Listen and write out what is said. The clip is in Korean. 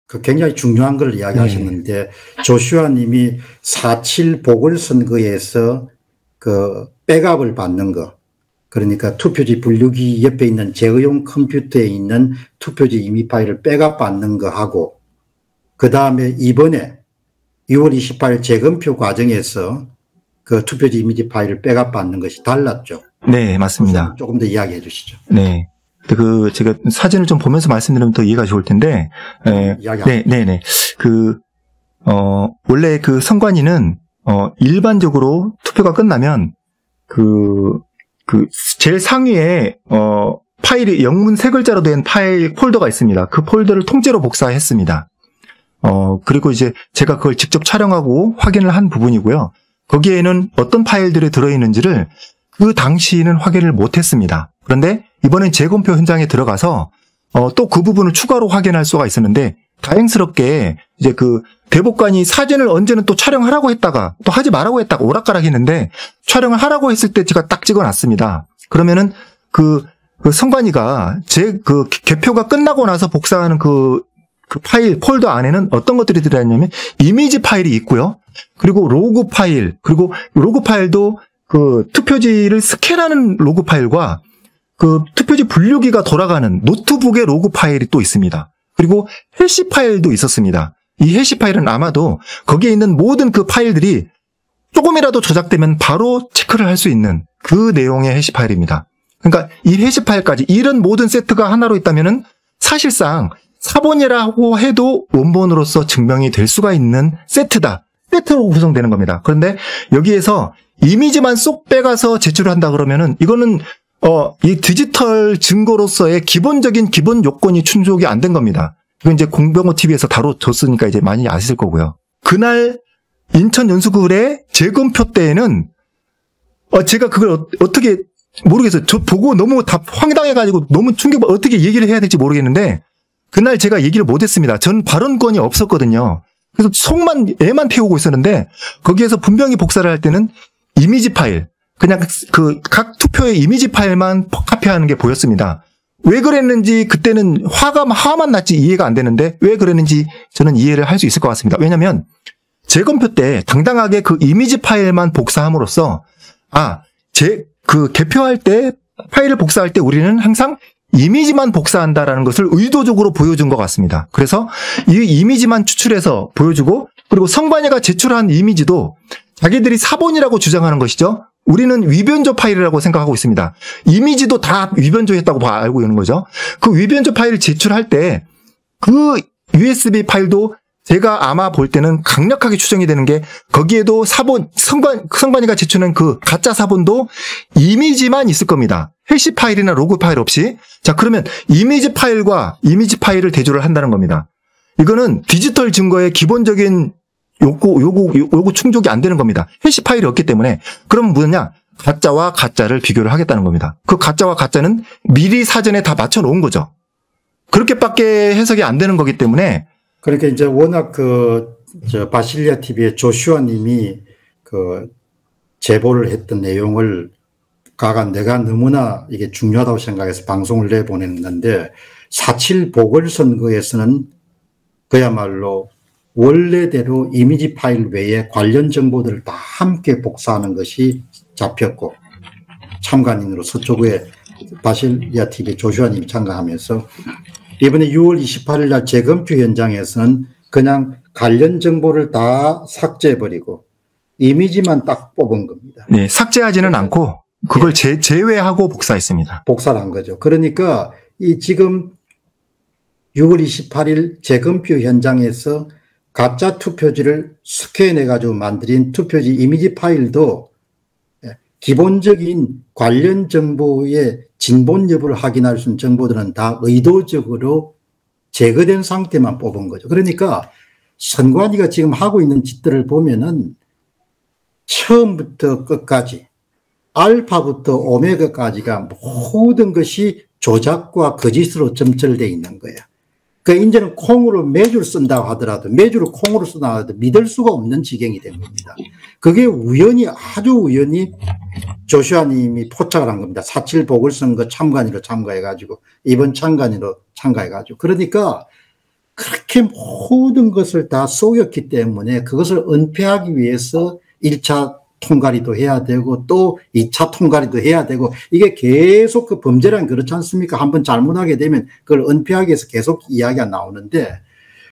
그 굉장히 중요한 걸 이야기하셨는데 조슈아 님이 4.7 보궐선거에서 그 백업을 받는 거, 그러니까 투표지 분류기 옆에 있는 제어용 컴퓨터에 있는 투표지 이미 파일을 백업 받는 거 하고, 그 다음에 이번에 6월 28일 재검표 과정에서 그 투표지 이미지 파일을 백업 받는 것이 달랐죠. 네, 맞습니다. 조금 더 이야기해 주시죠. 네. 제가 사진을 좀 보면서 말씀드리면 더 이해가 좋을 텐데, 네. 원래 그 선관위는, 일반적으로 투표가 끝나면, 제일 상위에, 파일이 영문 세 글자로 된 파일 폴더가 있습니다. 그 폴더를 통째로 복사했습니다. 그리고 이제 제가 그걸 직접 촬영하고 확인을 한 부분이고요. 거기에는 어떤 파일들이 들어있는지를 그 당시에는 확인을 못했습니다. 그런데 이번엔 재검표 현장에 들어가서 또 그 부분을 추가로 확인할 수가 있었는데, 다행스럽게 이제 그 대법관이 사진을 언제는 또 촬영하라고 했다가 또 하지 말라고 했다가 오락가락 했는데, 촬영을 하라고 했을 때 제가 딱 찍어놨습니다. 그러면은 그 선관위가 그 개표가 끝나고 나서 복사하는 그 파일 폴더 안에는 어떤 것들이 들어있냐면 이미지 파일이 있고요. 그리고 로그 파일, 그리고 로그 파일도 그 투표지를 스캔하는 로그 파일과 그 투표지 분류기가 돌아가는 노트북의 로그 파일이 또 있습니다. 그리고 해시 파일도 있었습니다. 이 해시 파일은 아마도 거기에 있는 모든 그 파일들이 조금이라도 조작되면 바로 체크를 할 수 있는 그 내용의 해시 파일입니다. 그러니까 이 해시 파일까지 이런 모든 세트가 하나로 있다면은 사실상 사본이라고 해도 원본으로서 증명이 될 수가 있는 세트로 구성되는 겁니다. 그런데 여기에서 이미지만 쏙 빼가서 제출을 한다 그러면은 이거는 이 디지털 증거로서의 기본 요건이 충족이 안 된 겁니다. 이건 이제 공병호 TV에서 다뤄줬으니까 이제 많이 아실 거고요. 그날 인천 연수구의 재검표 때에는 제가 그걸 어떻게 모르겠어요. 저 보고 너무 다 황당해가지고 너무 어떻게 얘기를 해야 될지 모르겠는데, 그날 제가 얘기를 못했습니다. 전 발언권이 없었거든요. 그래서 애만 태우고 있었는데, 거기에서 분명히 복사를 할 때는 이미지 파일, 그냥 각 투표의 이미지 파일만 카피하는 게 보였습니다. 왜 그랬는지 그때는 화만 났지 이해가 안 되는데, 왜 그랬는지 저는 이해를 할 수 있을 것 같습니다. 왜냐면 재검표 때 당당하게 그 이미지 파일만 복사함으로써 개표할 때 파일을 복사할 때 우리는 항상 이미지만 복사한다라는 것을 의도적으로 보여준 것 같습니다. 그래서 이 이미지만 추출해서 보여주고, 그리고 선관위가 제출한 이미지도 자기들이 사본이라고 주장하는 것이죠. 우리는 위변조 파일이라고 생각하고 있습니다. 이미지도 다 위변조했다고 알고 있는 거죠. 그 위변조 파일을 제출할 때 그 USB 파일도 제가 아마 볼 때는 강력하게 추정이 되는 게, 거기에도 선관위가 제출한 그 가짜 사본도 이미지만 있을 겁니다. 해시 파일이나 로그 파일 없이. 자, 그러면 이미지 파일과 이미지 파일을 대조를 한다는 겁니다. 이거는 디지털 증거의 기본적인 요구 충족이 안 되는 겁니다. 해시 파일이 없기 때문에. 그럼 뭐냐? 가짜와 가짜를 비교를 하겠다는 겁니다. 그 가짜와 가짜는 미리 사전에 다 맞춰 놓은 거죠. 그렇게밖에 해석이 안 되는 거기 때문에. 그러니까 이제 워낙 바실리아 TV의 조슈아 님이 제보를 했던 내용을 내가 너무나 이게 중요하다고 생각해서 방송을 내보냈는데, 4.7 보궐선거에서는 그야말로 원래대로 이미지 파일 외에 관련 정보들을 다 함께 복사하는 것이 잡혔고, 참관인으로 서초구의 바실리아 TV 조슈아 님이 참가하면서 이번에 6월 28일 날 재검표 현장에서는 그냥 관련 정보를 다 삭제해버리고 이미지만 딱 뽑은 겁니다. 네, 삭제하지는 않고 그걸 제외하고 복사했습니다. 복사를 한 거죠. 그러니까 지금 6월 28일 재검표 현장에서 가짜 투표지를 스캔해가지고 만든 투표지 이미지 파일도 기본적인 관련 정보의 진본 여부를 확인할 수 있는 정보들은 다 의도적으로 제거된 상태만 뽑은 거죠. 그러니까 선관위가 지금 하고 있는 짓들을 보면은 처음부터 끝까지 알파부터 오메가까지가 모든 것이 조작과 거짓으로 점철되어 있는 거예요. 그러니까 이제는 콩으로 매주를 쓴다고 하더라도, 매주를 콩으로 쓴다고 하더라도 믿을 수가 없는 지경이 된 겁니다. 그게 아주 우연히 조슈아 님이 포착을 한 겁니다. 4.7 보궐선거 참관위로 참가해가지고, 이번 참관위로 참가해가지고. 그러니까 그렇게 모든 것을 다 속였기 때문에 그것을 은폐하기 위해서 1차 통과리도 해야 되고 또 2차 통과리도 해야 되고 이게 계속 그 범죄란 그렇지 않습니까? 한번 잘못하게 되면 그걸 은폐하기 위해서 계속 이야기가 나오는데